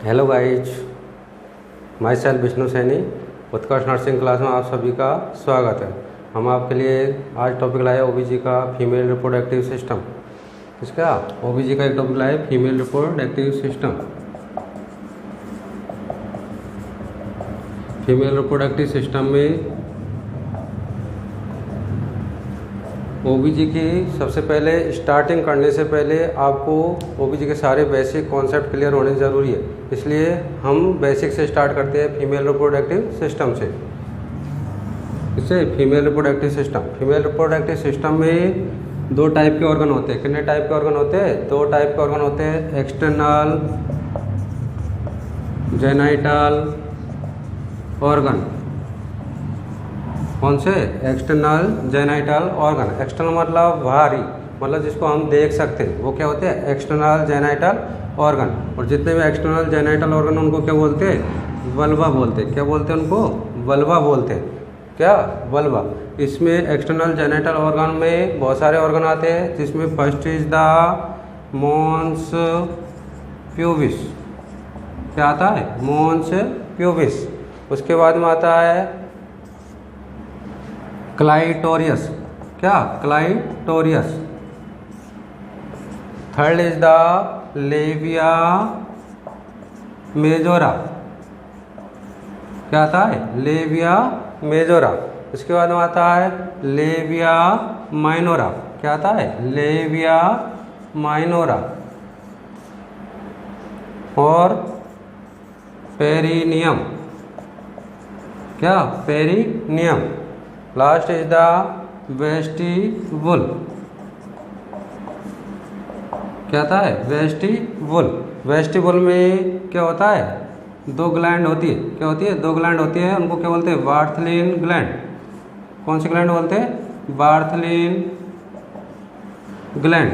Hello guys, my self Vishnu Saini. Utkarsh nursing class में आप सभी का स्वागत है। हम आपके लिए आज टॉपिक लाए ओबीजी का फीमेल रिप्रोडक्टिव सिस्टम। किसका? ओबीजी का एक टॉपिक लाए female reproductive system. Female reproductive system में ओबीजी की सबसे पहले स्टार्टिंग करने से पहले आपको ओबीजी के सारे बेसिक कॉन्सेप्ट क्लियर होने ज़रूरी है। इसलिए हम बेसिक से स्टार्ट करते हैं फीमेल रिप्रोडक्टिव सिस्टम से। इससे female reproductive system, female reproductive system में दो टाइप के ऑर्गन होते हैं। कितने टाइप के ऑर्गन होते हैं? दो टाइप के ऑर्गन होते हैं, एक्सटर्नल जेनाइटल ऑर्गन। कौन से? External genital organ. एक्सटर्नल मतलब बाहरी, मतलब जिसको हम देख सकते हैं, वो क्या होते हैं? External genital organ. और जितने भी एक्सटर्नल जेनाइटल ऑर्गन उनको क्या बोलते हैं? वल्वा बोलते हैं। क्या बोलते हैं उनको? वल्वा बोलते हैं। क्या? वल्वा। इसमें एक्सटर्नल जेनाइटल ऑर्गन में बहुत सारे ऑर्गन आते हैं, जिसमें first is the mons pubis. क्या आता है? Mons pubis. उसके बाद में आता है क्लाइटोरियस। क्या? Clitoris. Third is the labia majora. क्या आता है? Labia majora. उसके बाद में आता है लेविया माइनोरा। क्या आता है? Labia minora. और पेरिनियम। क्या? Perineum. Last is the vestibule. क्या आता है? वेस्टिबुल। वेस्टिबुल में क्या होता है? दो ग्लैंड होती है। क्या होती है? दो ग्लैंड होती है। उनको क्या बोलते हैं? बार्थलिन ग्लैंड। कौन सी ग्लैंड बोलते हैं? बार्थलिन ग्लैंड।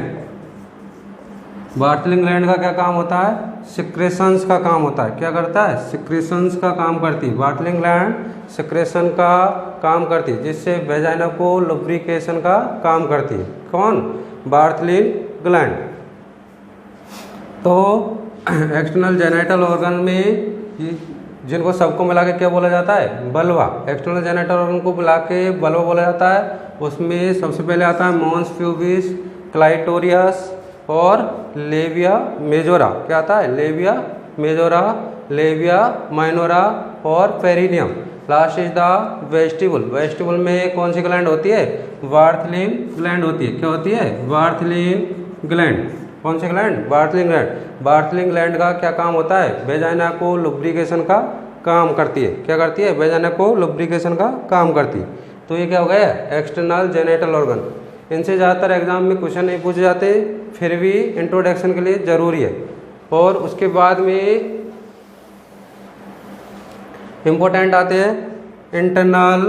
बार्थलिन ग्लैंड का क्या काम होता है? सिक्रेशंस का काम होता है। क्या करता है? सिक्रेशंस का काम करती है। बार्थलिन ग्लैंड सिक्रेशन का काम करती है, जिससे वेजाइना को लुब्रिकेशन का काम करती है। कौन? बार्थलिन ग्लैंड। तो एक्सटर्नल जेनाइटल ऑर्गन में जिनको सबको मिला के क्या बोला जाता है? बल्वा। एक्सटर्नल जेनाइटल ऑर्गन को मिला के बल्वा बोला जाता है। उसमें सबसे पहले आता है मोन्स प्यूबिस, क्लाइटोरियस और लेविया मेजोरा। क्या आता है? लेविया मेजोरा, लेविया माइनोरा और perineum. Last is the vestibule. Vestibule में कौन सी ग्लैंड होती है? बार्थलिन ग्लैंड होती है। क्या होती है? बार्थलिन ग्लैंड। कौन सी ग्लैंड? बार्थलिन ग्लैंड। बार्थलिन ग्लैंड का क्या काम होता है? वेजाइना को लुब्रिकेशन का काम करती है। क्या करती है? वेजाइना को लुब्रिकेशन का काम करती है। तो ये क्या हो गया? External genital organ. इनसे ज़्यादातर एग्जाम में क्वेश्चन नहीं पूछे जाते, फिर भी इंट्रोडक्शन के लिए ज़रूरी है। और उसके बाद में इम्पोर्टेंट आते हैं इंटरनल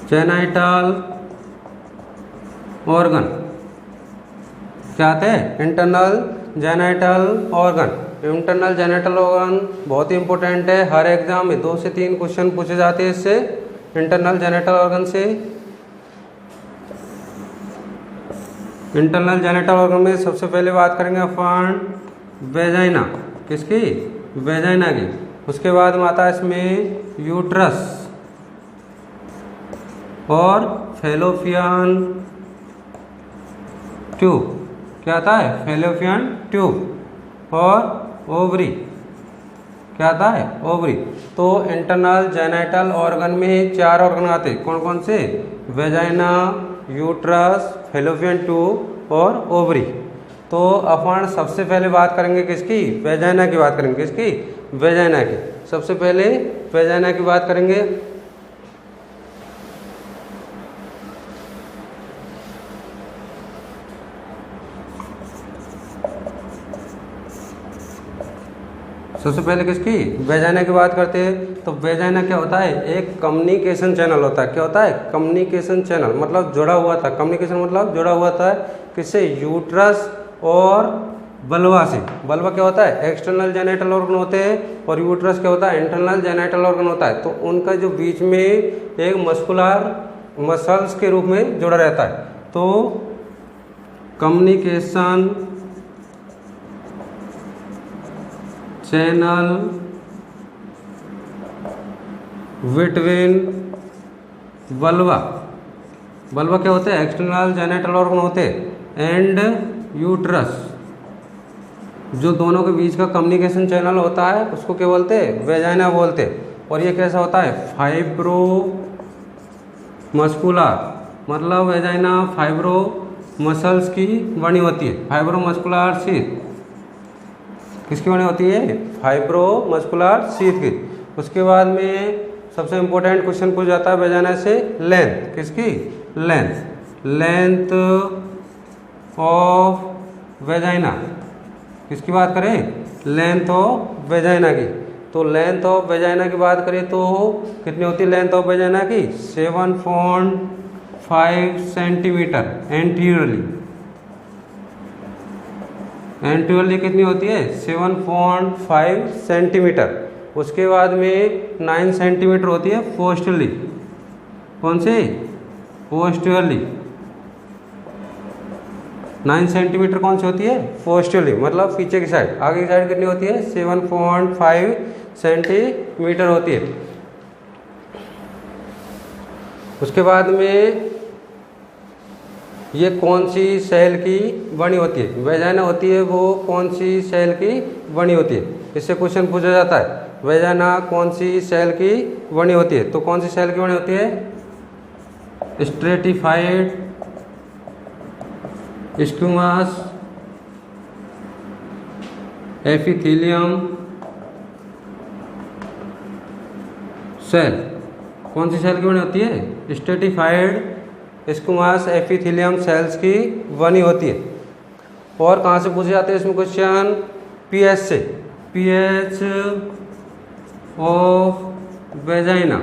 जेनाइटल ऑर्गन। क्या आते हैं? Internal genital organ. Internal genital organ बहुत ही इंपॉर्टेंट है। हर एग्जाम में 2 से 3 क्वेश्चन पूछे जाते हैं इससे, इंटरनल जेनाइटल ऑर्गन से। इंटरनल जेनाइटल ऑर्गन में सबसे पहले बात करेंगे अपन वेजाइना। किसकी? वेजाइना की। उसके बाद में आता है इसमें यूट्रस और फेलोपियन ट्यूब। क्या आता है? फेलोपियन ट्यूब और ओवरी। क्या आता है? ओवरी। तो इंटरनल जेनाइटल ऑर्गन में 4 ऑर्गन आते हैं। कौन कौन से? वेजाइना, यूट्रस, फेलोपियन ट्यूब और ओवरी। तो अपन सबसे पहले बात करेंगे किसकी? वेजाइना की बात करेंगे। किसकी? वेजाइना की। सबसे पहले वेजाइना की बात करेंगे। सबसे पहले किसकी? वेजाइना की बात करते हैं। तो वेजाइना क्या होता है? एक कम्युनिकेशन चैनल होता है। क्या होता है? कम्युनिकेशन चैनल, मतलब जुड़ा हुआ था। कम्युनिकेशन मतलब जुड़ा हुआ था किससे? यूट्रस और बल्वा से। बल्वा क्या होता है? एक्सटर्नल जेनाइटल ऑर्गन होते हैं, और यूट्रस क्या होता है? इंटरनल जेनाइटल ऑर्गन होता है। तो उनका जो बीच में एक मस्कुलर मसल्स के रूप में जुड़ा रहता है। तो communication channel between vulva, vulva क्या होते हैं, एक्सटर्नल जेनिटल ऑर्गन होते हैं, एंड यूट्रस, जो दोनों के बीच का कम्युनिकेशन चैनल होता है उसको क्या बोलते हैं, वेजाइना बोलते हैं। और ये कैसा होता है, फाइब्रो मस्कुलर, मतलब वेजाइना फाइब्रो मसल्स की बनी होती है, फाइब्रो मस्कुलर शीथ किसकी बनी होती है, फाइब्रो मस्कुलर शीथ की। उसके बाद में सबसे इम्पोर्टेंट क्वेश्चन पूछ जाता है वेजाइना से, लेंथ किसकी, लेंथ ऑफ वेजाइना, किसकी बात करें, लेंथ ऑफ वेजाइना की। तो लेंथ ऑफ वेजाइना की बात करें तो कितनी होती है लेंथ ऑफ वेजाइना की, 7.5 सेंटीमीटर एंटीरियरली, एंटीरियरली कितनी होती है, 7.5 सेंटीमीटर। उसके बाद में 9 सेंटीमीटर होती है पोस्टरली, कौन सी, पोस्टरली, 9 सेंटीमीटर कौन सी होती है, पोस्टरली, मतलब पीछे की साइड। आगे की साइड कितनी होती है, 7.5 सेंटीमीटर होती है। उसके बाद में ये कौन सी सेल की बनी होती है, वेजाइना होती है वो कौन सी सेल की बनी होती है, इससे क्वेश्चन पूछा जाता है, वेजाइना कौन सी सेल की बनी होती है। तो कौन सी सेल की बनी होती है, स्ट्रेटिफाइड स्क्यूमस एपिथेलियम सेल, कौन सी सेल की बनी होती है, स्ट्रेटिफाइड स्क्यूमस एपिथेलियम सेल्स की बनी होती है। और कहाँ से पूछे जाते हैं इसमें क्वेश्चन, पीएच से, पीएच ऑफ वेजाइना,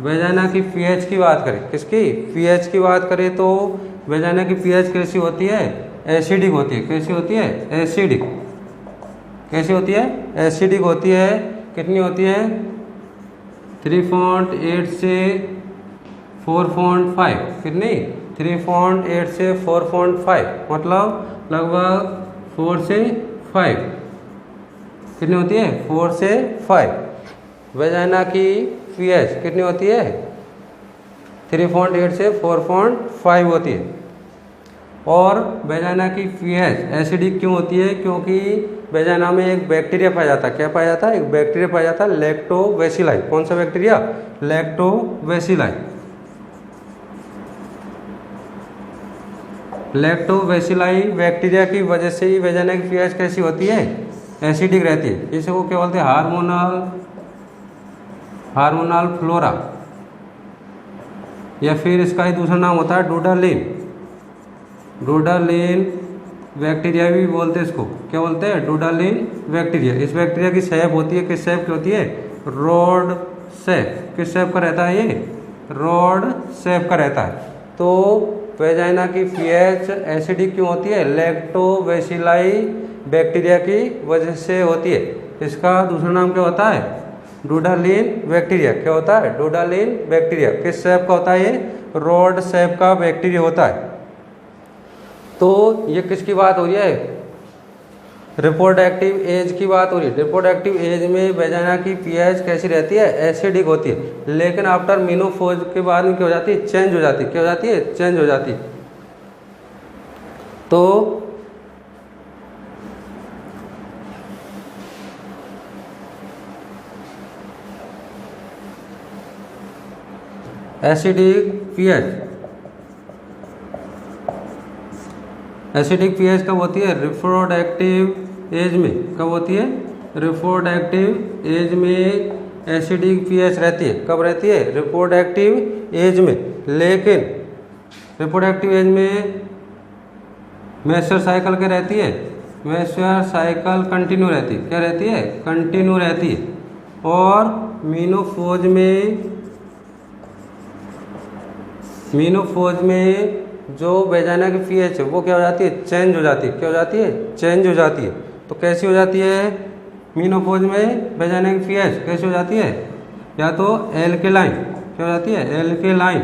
वेजाइना की पीएच की बात करें, किसकी, पीएच की बात करें तो वेजाइना की पीएच कैसी होती है, एसिडिक होती है, कैसी होती है, एसिडिक, कैसी होती है, एसिडिक होती है। कितनी होती है, 3.8 से 4.5, कितनी, 3.8 से 4.5, मतलब लगभग 4 से 5, कितनी होती है, 4 से 5। वेजाइना की पीएच कितनी होती है, 3.8 से 4.5 होती है। और वेजाइना की पीएच एसिडिक क्यों होती है, क्योंकि वेजाइना में एक बैक्टीरिया पाया जाता है, क्या पाया जाता है, एक बैक्टीरिया पाया जाता है, लैक्टोबैसिलाई। कौन सा बैक्टीरिया, लैक्टोबैसिलाई, लैक्टोबैसिलाई बैक्टीरिया की वजह से ही वेजाइना की पीएच कैसी होती है, एसिडिक रहती है। इसे वो क्या बोलते हैं, हार्मोनल फ्लोरा, या फिर इसका ही दूसरा नाम होता है डोडालिन, डोडालिन बैक्टीरिया भी बोलते हैं इसको, क्या बोलते हैं, डोडालिन बैक्टीरिया। इस बैक्टीरिया की शेप होती है, किस शेप की होती है, रॉड शेप, किस शेप का रहता है ये, रॉड शेप का रहता है। तो वेजाइना की पीएच एसिडिक क्यों होती है, लैक्टोबैसिलाई बैक्टीरिया की वजह से होती है। इसका दूसरा नाम क्या होता है, डोडालिन बैक्टीरिया। क्या होता है, डोडालिन बैक्टीरिया। किस शेप का होता है ये, रॉड शेप का बैक्टीरिया होता है। तो ये किसकी बात हो रही है, रिप्रोडक्टिव एज की बात हो रही है। रिप्रोडक्टिव एज में वेजाइना की पीएच कैसी रहती है, एसिडिक होती है। लेकिन आफ्टर मेनोपॉज के बाद में क्या हो जाती है, चेंज हो जाती है। क्या हो जाती है, चेंज हो जाती है। तो एसिडिक पीएच, एसिडिक पीएच कब होती है, रिप्रोडक्टिव एज में। कब होती है, रिप्रोडक्टिव एज में एसिडिक पीएच रहती है। कब रहती है, रिप्रोडक्टिव एज में। लेकिन रिप्रोडक्टिव एज में मेंस्ट्रुअल साइकिल क्या रहती है, मेंस्ट्रुअल साइकिल कंटिन्यू रहती है। क्या रहती है, कंटिन्यू रहती है। और मेनोपॉज में जो वेजाइना की पीएच है वो क्या हो जाती है, चेंज हो जाती है। क्या हो जाती है, चेंज हो जाती है। तो कैसी हो जाती है, मेनोपॉज में वेजाइना की पीएच कैसी हो जाती है, या तो एल्केलाइन, क्या हो जाती है, एल्केलाइन,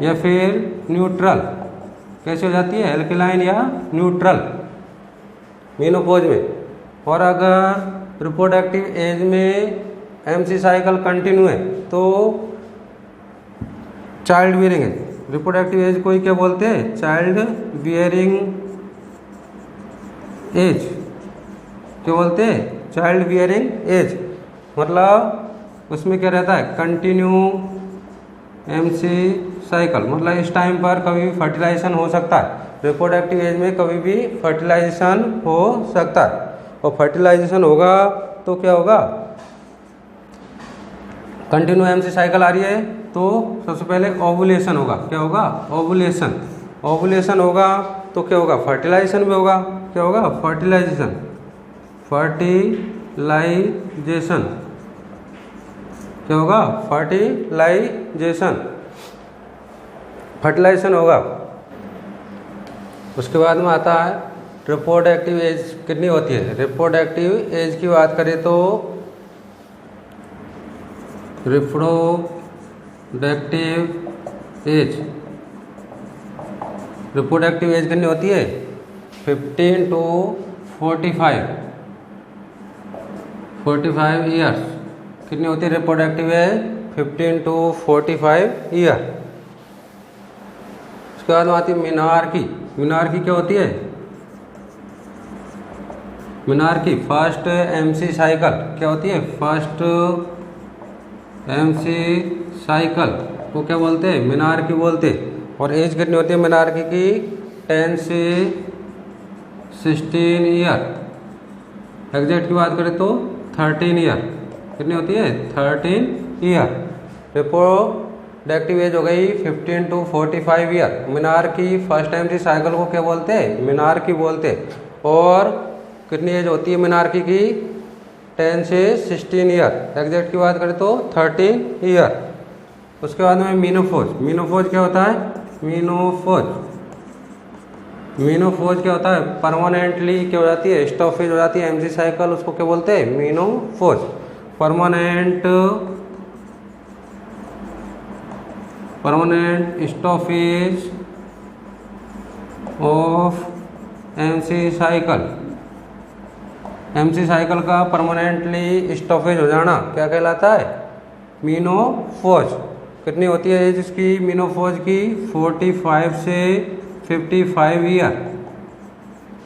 या फिर न्यूट्रल। कैसी हो जाती है, एल्केलाइन या न्यूट्रल मेनोपॉज में। और अगर रिप्रोडक्टिव एज में एमसी साइकिल कंटिन्यू है तो child bearing age, reproductive age को ही क्या बोलते हैं, चाइल्ड बियरिंग एज, क्या बोलते हैं, चाइल्ड बियरिंग एज। मतलब उसमें क्या रहता है, कंटिन्यू एमसी साइकिल, मतलब इस टाइम पर कभी भी फर्टिलाइजेशन हो सकता है, रिप्रोडक्टिव एज में कभी भी फर्टिलाइजेशन हो सकता है। और फर्टिलाइजेशन होगा तो क्या होगा, कंटिन्यू एमसी साइकिल आ रही है तो सबसे पहले ओवुलेशन होगा, क्या होगा, ओवुलेशन। ओवुलेशन होगा तो क्या होगा, फर्टिलाइजेशन भी होगा, क्या होगा, फर्टिलाइजेशन, फर्टिलाइजेशन, क्या होगा, फर्टिलाइजेशन, फर्टिलाइजेशन होगा। उसके बाद में आता है रिप्रोडक्टिव एज कितनी होती है। रिप्रोडक्टिव एज की बात करें तो रिप्रोडक्टिव एज कितनी होती है, 15 to 45 ईयर्स कितनी होती है रिप्रोडक्टिव एज, 15 to 45 ईयर। उसके बाद में आती है मिनार्की। मिनार्की क्या होती है, मिनार्की फर्स्ट एमसी साइकिल, क्या होती है, फर्स्ट एमसी साइकिल को क्या बोलते हैं, मिनार्की बोलते हैं। और एज कितनी होती है मिनार्की की, 10 से 16 ईयर। एग्जैक्ट की बात करें तो 13 ईयर, कितनी होती है, 13 ईयर। रिप्रोडक्टिव एज हो गई 15 to 45 year. Menarche first MC cycle को क्या बोलते हैं, मिनार्की बोलते हैं। और कितनी एज होती है मिनार्की की, 10 से 16 ईयर। एग्जैक्ट की बात करें तो 13 ईयर। उसके बाद में मीनोफोज। मीनोफोज क्या होता है, मीनोफोज, मीनोफोज क्या होता है, परमानेंटली क्या हो जाती है, स्टॉपेज हो जाती है एमसी साइकिल, उसको क्या बोलते हैं, menopause. Permanent stoppage of MC cycle. MC cycle का परमानेंटली स्टॉपेज हो जाना क्या कहलाता है, मीनोफोज। कितनी होती है एज इसकी मीनोफोज की, 45 से 55 ईयर।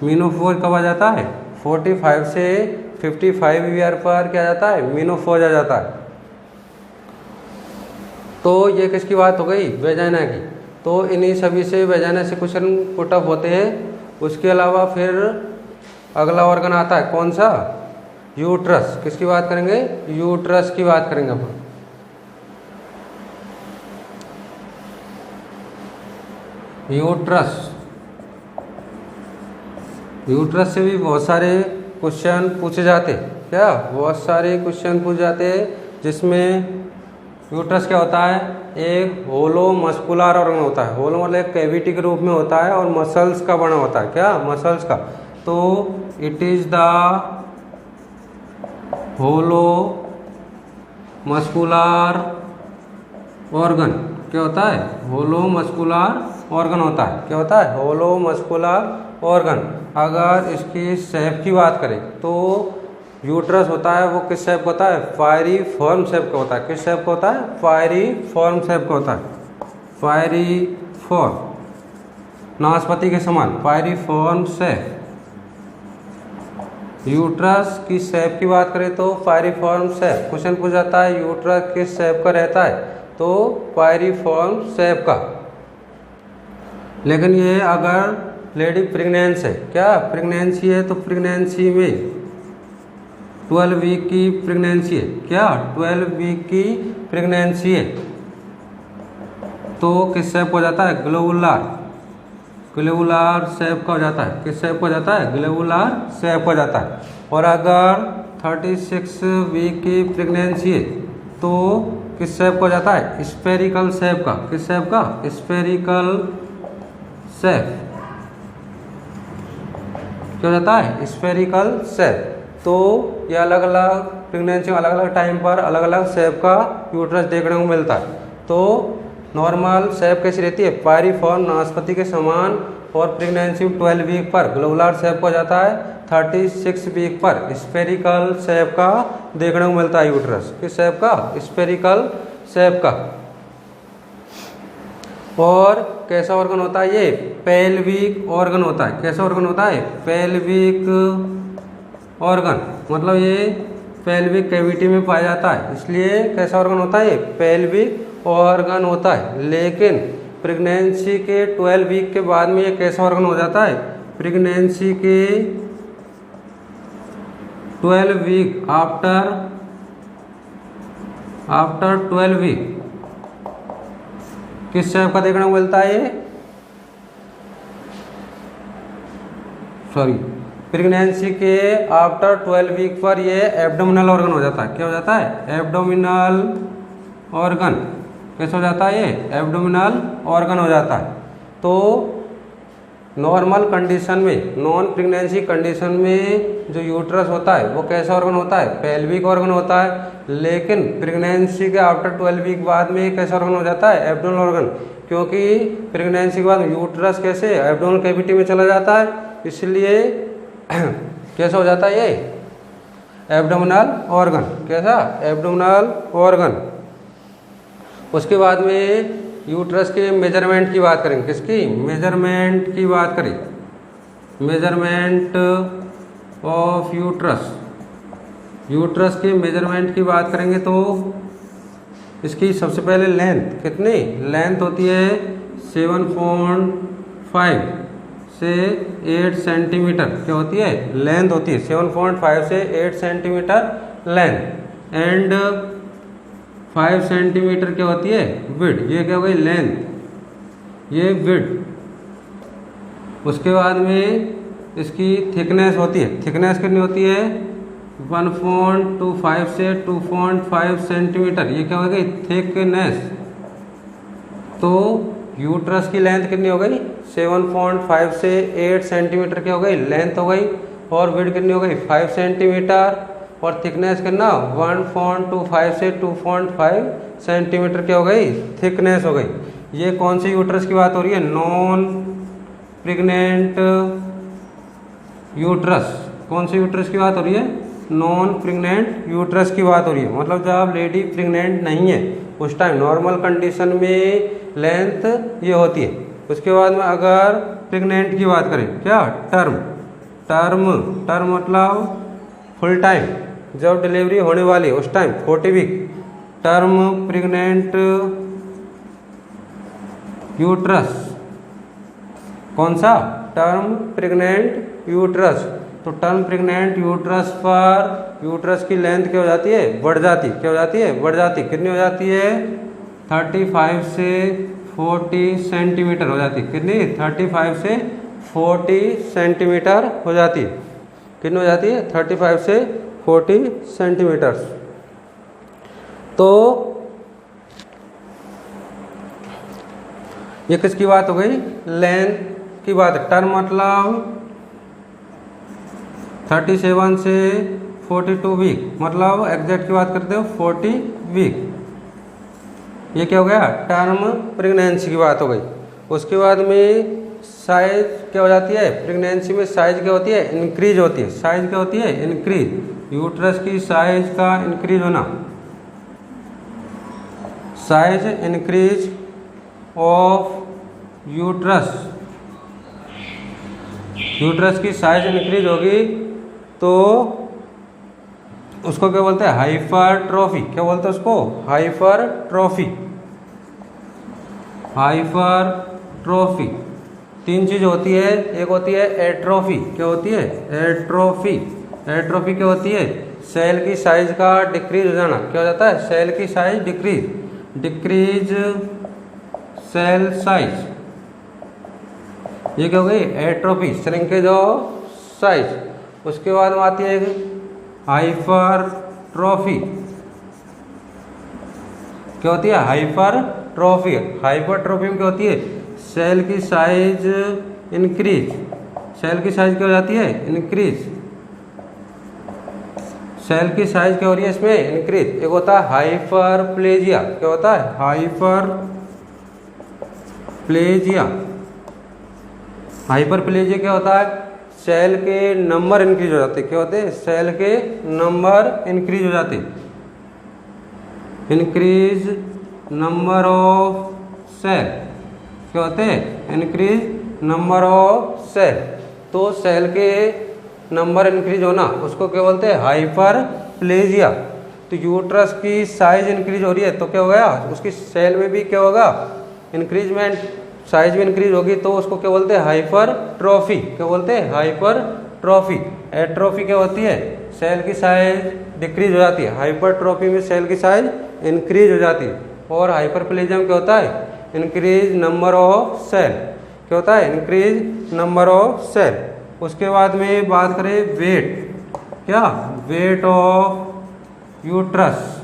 मीनोफोज कब आ जाता है, 45 से 55 ईयर पर क्या आ जाता है, मीनोफोज आ जाता है। तो ये किसकी बात हो गई, वेजाइना की। तो इन्हीं सभी से वेजाइना से क्वेश्चन पुट अप होते हैं। उसके अलावा फिर अगला ऑर्गन आता है कौन सा, यूट्रस। किसकी बात करेंगे, यूट्रस की बात करेंगे अपन। यूट्रस, यूट्रस से भी बहुत सारे क्वेश्चन पूछे जाते, क्या बहुत सारे क्वेश्चन पूछे जाते हैं। जिसमें यूट्रस क्या होता है, एक होलो मस्कुलर ऑर्गन होता है। होलो मतलब एक कैविटी के रूप में होता है और मसल्स का बना होता है, क्या मसल्स का। तो it is the hollow muscular organ, क्या होता है, होलो मस्कुलर ऑर्गन होता है, क्या होता है, होलो मस्कुलर ऑर्गन। अगर इसकी शेप की बात करें तो यूट्रस होता है वो किस शेप का होता है, फायरी फॉर्म शेप का होता है। किस शेप का होता है, फायरी फॉर्म शेप का होता है, फायरी फॉर्म, नाशपाती के समान, फायरी फॉर्म शेप। यूट्रस की शेप की बात करें तो फायरी फॉर्म शेप। क्वेश्चन पूछा जाता है यूट्रस किस शेप का रहता है, तो फायरी फॉर्म शेप का। लेकिन ये अगर लेडी प्रेग्नेंस है, क्या प्रेगनेंसी है, तो प्रेगनेंसी में 12 वीक की प्रेगनेंसी है, क्या 12 वीक की प्रेगनेंसी है, तो किस शेप हो जाता है, ग्लोबुलर, ग्लोबुलर शेप का हो जाता है। किस शेप का हो जाता है, ग्लोबुलर शेप का हो जाता है। और अगर 36 वीक की प्रेगनेंसी है तो किस शेप का हो जाता है, स्फेरिकल शेप का। किस शेप का, स्फेरिकल शेप, क्या हो जाता है, स्फेरिकल शेप। तो ये अलग अलग प्रेगनेंसी अलग अलग टाइम पर अलग अलग शेप का यूट्रस देखने को मिलता है। तो नॉर्मल शेप कैसी रहती है, पायरीफॉर्म नाशपाती के समान। और प्रेगनेंसी 12 वीक पर ग्लोबुलर शेप हो जाता है। 36 वीक पर स्फेरिकल शेप का देखने को मिलता है यूट्रस। किस शेप का? स्फेरिकल शेप का। और कैसा ऑर्गन होता है ये? पेल्विक ऑर्गन होता है। कैसा ऑर्गन होता है? Pelvic organ. मतलब ये पेल्विक कैविटी में पाया जाता है, इसलिए कैसा ऑर्गन होता है? ये पेल्विक ऑर्गन होता है। लेकिन प्रेगनेंसी के 12 वीक के बाद में ये कैसा ऑर्गन हो जाता है? प्रेगनेंसी के 12 वीक आफ्टर 12 वीक किस शेप का देखने को मिलता है ये? प्रेगनेंसी के आफ्टर 12 वीक पर ये एब्डोमिनल ऑर्गन हो जाता है। क्या हो जाता है? Abdominal organ. कैसे हो जाता है ये? एब्डोमिनल ऑर्गन हो जाता है। तो नॉर्मल कंडीशन में, नॉन प्रेगनेंसी कंडीशन में जो यूट्रस होता है वो कैसा ऑर्गन होता है? पेल्विक ऑर्गन होता है। लेकिन प्रेगनेंसी के आफ्टर 12 वीक बाद में कैसा ऑर्गन हो जाता है? Abdominal organ. क्योंकि प्रेगनेंसी के बाद यूट्रस कैसे एब्डोमिनल कैविटी में चला जाता है, इसलिए कैसा हो जाता है ये? Abdominal organ. कैसा? Abdominal organ. उसके बाद में यूट्रस के मेजरमेंट की बात करेंगे। किसकी? मेजरमेंट की बात करें। Measurement of uterus. यूट्रस के मेजरमेंट की बात करेंगे तो इसकी सबसे पहले लेंथ कितनी? लेंथ होती है 7.5 से 8 सेंटीमीटर। क्या होती है? लेंथ होती है 7.5 से 8 सेंटीमीटर लेंथ। एंड 5 सेंटीमीटर क्या होती है? विड्थ। ये क्या हो गई? लेंथ। ये विड्थ। उसके बाद में इसकी थिकनेस होती है। थिकनेस कितनी होती है? 1.25 से 2.5 सेंटीमीटर। ये क्या हो गई? थिकनेस। तो यूट्रस की लेंथ कितनी हो गई? 7.5 से 8 सेंटीमीटर क्या हो गई? लेंथ हो गई। और विड्थ कितनी हो गई? 5 सेंटीमीटर। और थिकनेस कितना? 1.25 से 2.5 सेंटीमीटर क्या हो गई? थिकनेस हो गई। ये कौन सी यूट्रस की बात हो रही है? Non pregnant uterus. कौन सी यूट्रस की बात हो रही है? नॉन प्रेग्नेंट यूट्रस की बात हो रही है। मतलब जब लेडी प्रेग्नेंट नहीं है उस टाइम नॉर्मल कंडीशन में लेंथ ये होती है। उसके बाद में अगर प्रेग्नेंट की बात करें, क्या? टर्म मतलब फुल टाइम, जब डिलीवरी होने वाली है उस time 40 week. Term pregnant uterus. कौन सा? Term pregnant uterus. तो टर्म प्रेग्नेंट यूट्रस पर यूट्रस की लेंथ क्या हो जाती है? बढ़ जाती। क्या हो जाती है? बढ़ जाती। कितनी हो जाती है? 35 से 40 सेंटीमीटर हो जाती है। कितनी? 35 से 40 सेंटीमीटर हो जाती है। कितनी हो जाती है? 35 से 40 सेंटीमीटर। तो ये किसकी बात हो गई? लेंथ की बात है। टर्म मतलब 37 से 42 वीक, मतलब एग्जैक्ट की बात करते हो 40 वीक। ये क्या हो गया? टर्म प्रेगनेंसी की बात हो गई। उसके बाद में साइज क्या हो जाती है? प्रेगनेंसी में साइज क्या होती है? इंक्रीज होती है। साइज क्या होती है? इंक्रीज। यूट्रस की साइज का इंक्रीज होना। Size increase of uterus. Uterus की साइज इंक्रीज होगी तो उसको क्या बोलते हैं? हाइपरट्रॉफी। क्या बोलते हैं उसको? हाइपरट्रॉफी। हाइपरट्रॉफी। 3 चीज होती है। एक होती है एट्रोफी। क्या होती है? एट्रोफी। एट्रोफी क्या होती है? सेल की साइज का डिक्रीज हो जाना। क्या हो जाता है? सेल की साइज डिक्रीज सेल साइज। ये क्या हो गई? Atrophy, shrinkage of size. उसके बाद में आती है हाइपरट्रॉफी। क्या होती है? हाइपरट्रॉफी। हाइपरट्रॉफी में क्या होती है? सेल की साइज इंक्रीज। सेल की साइज क्या हो जाती है? इंक्रीज। सेल की साइज क्या हो रही है इसमें? इंक्रीज। एक होता है हाइपरप्लेजिया। क्या होता है? हाइपरप्लेजिया। हाइपरप्लेजिया क्या होता है? सेल के नंबर इंक्रीज हो जाते। क्या होते हैं? सेल के नंबर इंक्रीज हो जाते। Increase number of cell. क्या होते हैं? Increase number of cell. तो सेल के नंबर इंक्रीज होना उसको क्या बोलते हैं? हाइपरप्लेजिया। तो यूट्रस की साइज इंक्रीज हो रही है तो क्या हो गया? उसकी सेल में भी क्या होगा? इंक्रीजमेंट, साइज भी इंक्रीज होगी तो उसको क्या बोलते हैं? हाइपरट्रॉफी। क्या बोलते हैं? हाइपरट्रॉफी। एट्रोफी क्या होती है? सेल की साइज डिक्रीज हो जाती है। हाइपरट्रॉफी में सेल की साइज इंक्रीज हो जाती है। और हाइपरप्लेजिया में क्या होता है? Increase number of cell. क्या होता है? Increase number of cell. उसके बाद में बात करें वेट। क्या? Weight of uterus.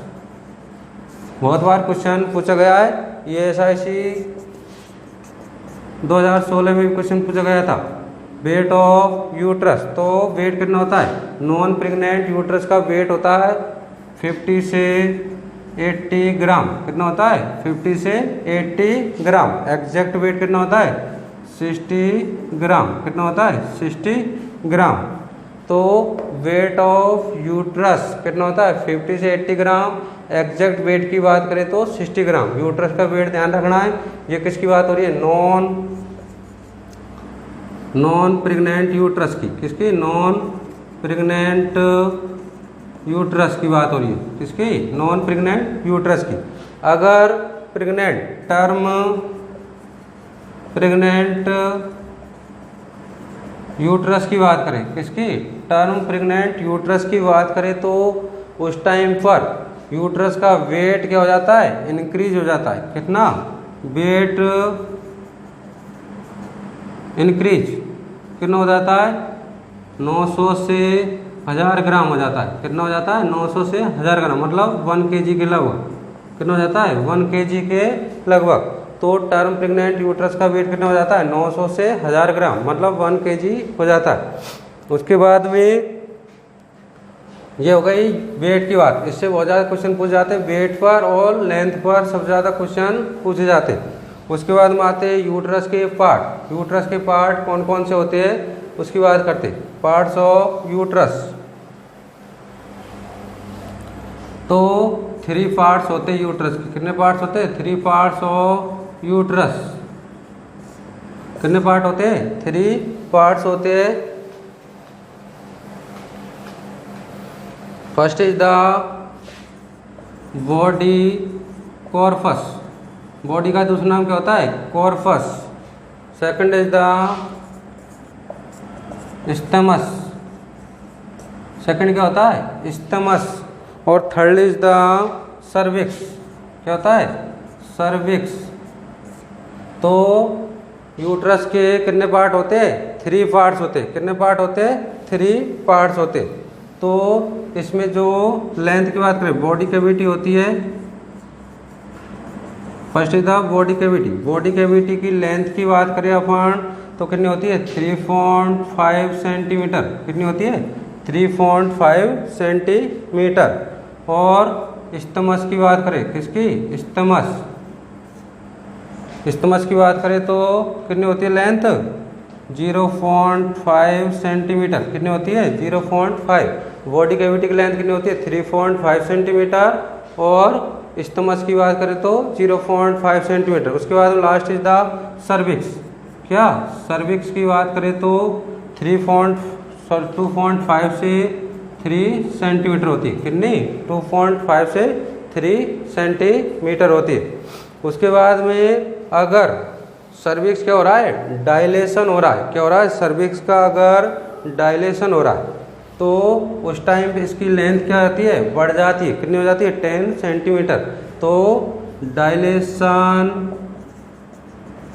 बहुत बार क्वेश्चन पूछा गया है, ये SIC 2016 में भी क्वेश्चन पूछा गया था। वेट ऑफ यूट्रस, तो वेट कितना होता है? नॉन प्रेग्नेंट यूट्रस का वेट होता है 50 से 80 ग्राम। कितना होता है? 50 से 80 ग्राम। एग्जैक्ट वेट कितना होता है? 60 ग्राम। कितना होता है? 60 ग्राम। तो वेट ऑफ यूट्रस कितना होता है? 50 से 80 ग्राम। एग्जैक्ट वेट की बात करें तो 60 ग्राम। यूट्रस का वेट ध्यान रखना है। ये किसकी बात हो रही है? नॉन प्रेग्नेंट यूट्रस की। किसकी? नॉन प्रेग्नेंट यूट्रस की बात हो रही है। किसकी? नॉन प्रेग्नेंट यूट्रस की। अगर प्रेग्नेंट टर्म प्रेग्नेंट यूट्रस की बात करें, किसकी? टर्म प्रेग्नेंट यूट्रस की बात करें तो उस टाइम पर यूट्रस का वेट क्या हो जाता है? इंक्रीज हो जाता है। कितना? वेट इंक्रीज कितना हो जाता है? 900 से 1000 ग्राम हो जाता है। कितना हो जाता है? 900 से 1000 ग्राम, मतलब 1 kg के लगभग। कितना हो जाता है? 1 kg के लगभग। तो टर्म प्रेग्नेंट यूट्रस का वेट कितना हो जाता है? 900 से 1000 ग्राम, मतलब 1 kg हो जाता है। उसके बाद में ये हो गई वेट की बात। इससे बहुत ज़्यादा क्वेश्चन पूछे जाते हैं। वेट पर और लेंथ पर सबसे ज़्यादा क्वेश्चन पूछे जाते हैं। उसके बाद में आते हैं यूट्रस के पार्ट। यूट्रस के पार्ट कौन कौन से होते हैं उसकी बात करते हैं। पार्ट्स ऑफ यूट्रस, तो 3 पार्ट्स होते हैं यूट्रस के। कितने पार्ट्स होते हैं? 3 पार्ट्स ऑफ यूट्रस। कितने पार्ट होते हैं? 3 पार्ट्स होते हैं। First is the body corpus. Body का दूसरा नाम क्या होता है? Corpus. Second is the isthmus. Second क्या होता है? स्टमस। और थर्ड इज द सर्विक्स। क्या होता है? सर्विक्स। तो यूट्रस के कितने पार्ट होते हैं? 3 पार्ट्स होते हैं। कितने पार्ट होते हैं? 3 पार्ट्स होते हैं। तो इसमें जो लेंथ की बात करें, बॉडी कैविटी होती है। First is the body cavity. Body cavity की लेंथ की बात करें अपन तो कितनी होती है? 3.5 सेंटीमीटर। कितनी होती है? 3.5 सेंटीमीटर। और स्टमस की बात करें, किसकी? स्टमस। स्टमस की बात करें तो कितनी होती है लेंथ? 0.5 सेंटीमीटर। कितनी होती है? 0.5। बॉडी कैविटी की लेंथ कितनी होती है? 3.5 सेंटीमीटर। और स्टमस की बात करें तो 0.5 सेंटीमीटर। उसके बाद लास्ट इज द सर्विक्स। क्या? सर्विक्स की बात करें तो 2.5 से 3 सेंटीमीटर होती है। कितनी? 2.5 से 3 सेंटीमीटर होती है। उसके बाद में अगर सर्विक्स क्या हो रहा है? डायलेशन हो रहा है। क्या हो रहा है? सर्विक्स का अगर डायलेशन हो रहा है तो उस टाइम पे इसकी लेंथ क्या होती है? बढ़ जाती है। कितनी हो जाती है? 10 सेंटीमीटर। तो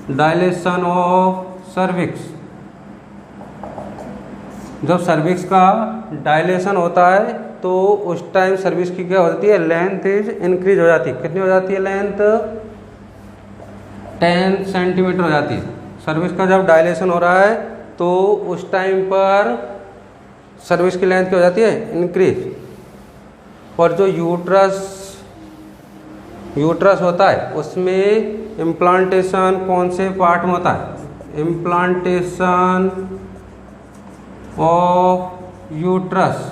डायलेशन ऑफ सर्विक्स। जब सर्विक्स का डायलेशन होता है तो उस टाइम सर्विक्स की क्या होती है? लेंथ इज इंक्रीज हो जाती है। कितनी हो जाती है लेंथ? 10 सेंटीमीटर हो जाती है। सर्विक्स का जब डायलेशन हो रहा है तो उस टाइम पर सर्विक्स की लेंथ क्या हो जाती है? इंक्रीज। और जो यूट्रस होता है उसमें इम्प्लांटेशन कौन से पार्ट में होता है? Implantation of uterus.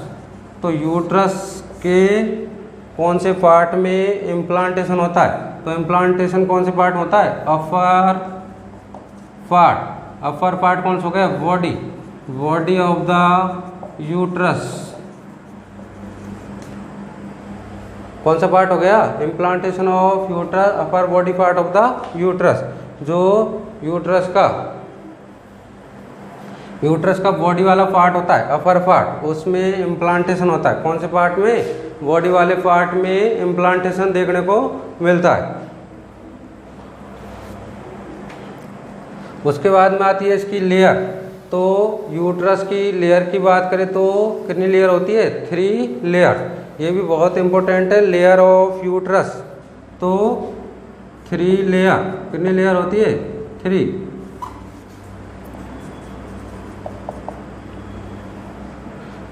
तो यूट्रस के कौन से पार्ट में इम्प्लांटेशन होता है? तो इम्प्लांटेशन कौन से पार्ट में होता है? Upper part. अपर पार्ट कौन सा हो गया? Body of the uterus. कौन सा पार्ट हो गया? Implantation of uterus, upper body part of the uterus. जो यूट्रस का बॉडी वाला पार्ट होता है, अपर पार्ट, उसमें इम्प्लांटेशन होता है। कौन से पार्ट में? बॉडी वाले पार्ट में इम्प्लांटेशन देखने को मिलता है। उसके बाद में आती है इसकी लेयर। तो यूट्रस की लेयर की बात करें तो कितनी लेयर होती है? 3 लेयर। ये भी बहुत इंपॉर्टेंट है, लेयर ऑफ यूट्रस। तो 3 लेयर, कितनी लेयर होती है?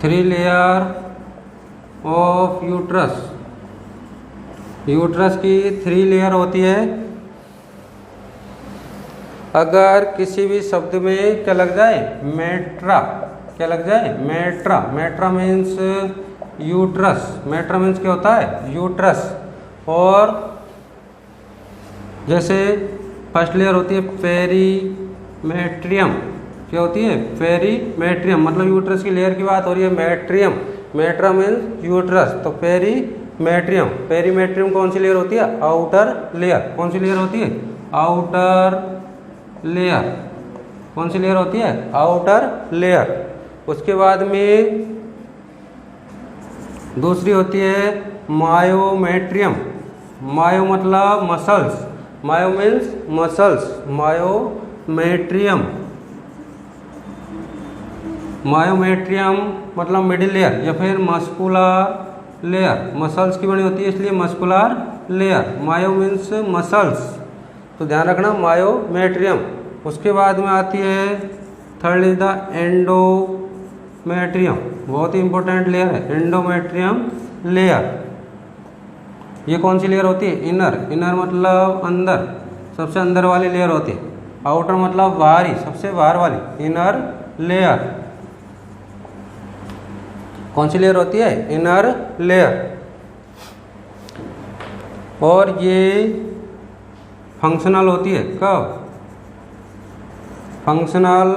3 लेयर ऑफ यूट्रस। यूट्रस की 3 लेयर होती है। अगर किसी भी शब्द में क्या लग जाए? मेट्रा। क्या लग जाए? मेट्रा। मेट्रा मीन्स यूट्रस। मेट्रा मीन्स क्या होता है? यूट्रस। और जैसे फर्स्ट लेयर होती है पेरीमेट्रियम। क्या होती है? पेरीमेट्रियम। मतलब यूट्रस की लेयर की बात हो रही है। मेट्रियम, मेट्रा मीन्स यूट्रस, तो पेरीमेट्रियम। पेरीमेट्रियम कौन सी लेयर होती है? Outer layer. कौन सी लेयर होती है? Outer layer. कौन सी लेयर होती है? Outer layer. उसके बाद में दूसरी होती है मायोमेट्रियम। मायो मतलब muscles, myo means muscles, myometrium. Myometrium मतलब मिडिल लेयर या फिर मस्कुलर लेयर। मसल्स की बनी होती है इसलिए muscular layer. Myo means muscles, तो ध्यान रखना मायोमेट्रियम। उसके बाद में आती है थर्ड इज द एंडोमेट्रियम। बहुत ही इंपॉर्टेंट लेयर है एंडोमेट्रियम लेयर। ये कौन सी लेयर होती है? इनर। इनर मतलब अंदर, सबसे अंदर वाली लेयर होती है। आउटर मतलब बाहरी, सबसे बाहर वाली, इनर लेयर। कौन सी लेयर होती है? Inner layer. और ये फंक्शनल होती है। कब? फंक्शनल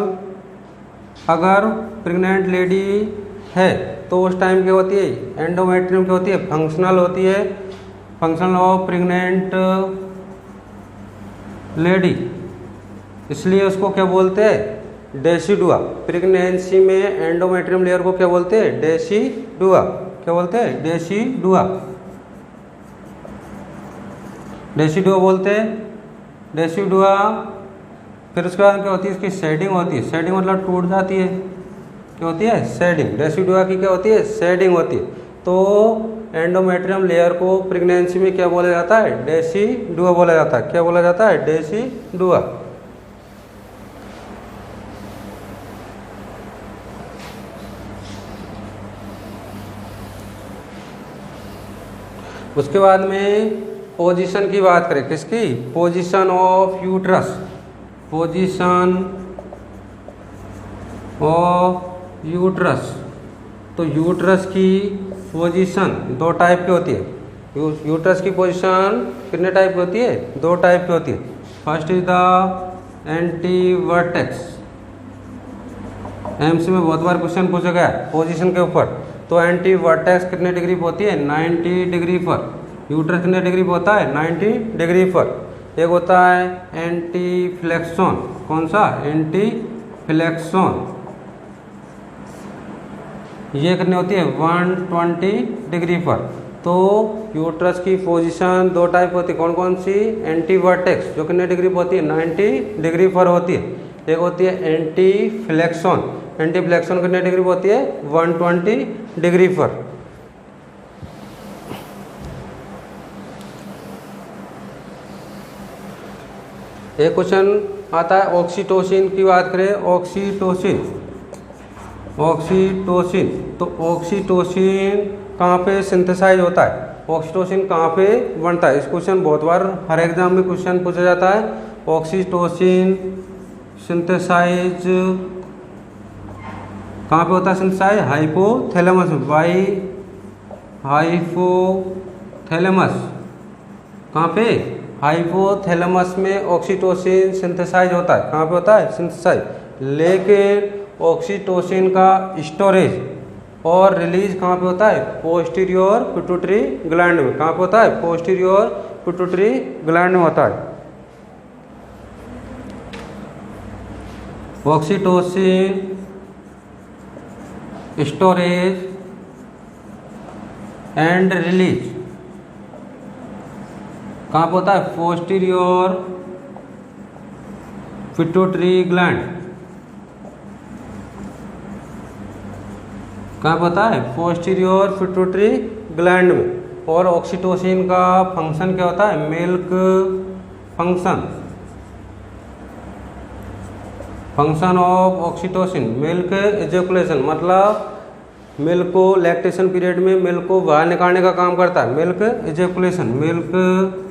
अगर प्रेग्नेंट लेडी है तो उस टाइम क्या होती है? एंडोमेट्रियम क्या होती है? फंक्शनल होती है। फंक्शनल ऑफ प्रेग्नेंट लेडी, इसलिए उसको क्या बोलते हैं? डेसिडुआ। प्रेगनेंसी में एंडोमेट्रियम लेयर को क्या बोलते हैं? डेसिडुआ। क्या बोलते हैं? डेसिडुआ। डेसिडुआ बोलते हैं, डेसिडुआ। फिर उसके बाद क्या होती है? इसकी शेडिंग होती है। शेडिंग मतलब टूट जाती है। क्या होती है? शेडिंग। डेसिडुआ की क्या होती है? शेडिंग होती है। तो एंडोमेट्रियम लेयर को प्रेगनेंसी में क्या बोला जाता है? डेसिडुआ बोला जाता है। क्या बोला जाता है? डेसिडुआ। उसके बाद में पोजीशन की बात करें, किसकी? Position of uterus. Position of uterus. तो यूट्रस की पोजीशन 2 टाइप की होती है। यूट्रस की पोजीशन कितने टाइप की होती है? 2 टाइप की होती है। First is the anti vertex. MC में बहुत बार क्वेश्चन पूछा गया है पोजीशन के ऊपर। तो एंटी वर्टेक्स कितने डिग्री पर होती है? 90 डिग्री पर। यूट्रस कितने डिग्री पर होता है? 90 डिग्री पर। एक होता है एंटी फ्लेक्सोन। कौन सा? एंटी फ्लेक्सोन। ये कितनी होती है? 120 डिग्री पर। तो यूट्रस की पोजीशन 2 टाइप होती है। कौन कौन सी? एंटी वर्टेक्स जो कितने डिग्री पर होती है? 90 डिग्री पर होती है। एक होती है एंटी फ्लेक्सोन। एंटी फ्लेक्सोन कितने डिग्री पर होती है? 120 डिग्री पर। एक क्वेश्चन आता है ऑक्सीटोसिन की बात करें। Oxytocin, oxytocin. तो ऑक्सीटोसिन कहाँ पे सिंथेसाइज होता है? ऑक्सीटोसिन कहाँ पे बनता है? इस क्वेश्चन बहुत बार हर एग्जाम में क्वेश्चन पूछा जाता है। ऑक्सीटोसिन सिंथेसाइज कहाँ पे होता है सिंथेसाइज? हाइपोथैलेमस में, बाई हाइपोथैलेमस। कहाँ पे? हाइपोथैलेमस में ऑक्सीटोसिन सिंथेसाइज होता है। कहाँ पे होता है? सिंथेसाइज। लेकिन ऑक्सीटोसिन का स्टोरेज और रिलीज कहाँ पे होता है? पोस्टीरियर पिट्यूटरी ग्लैंड में। कहाँ पे होता है? पोस्टीरियर पिट्यूटरी ग्लैंड में होता है। ऑक्सीटोसिन स्टोरेज एंड रिलीज कहाँ पे होता है? Posterior pituitary gland. कहाँ पे होता है? पोस्टीरियर पिट्यूटरी ग्लैंड में। और ऑक्सीटोसिन का फंक्शन क्या होता है? Milk function. Function of oxytocin milk ejaculation, मतलब मिल्क को लैक्टेशन पीरियड में मिल्क को बाहर निकालने का काम करता है। Milk ejaculation, milk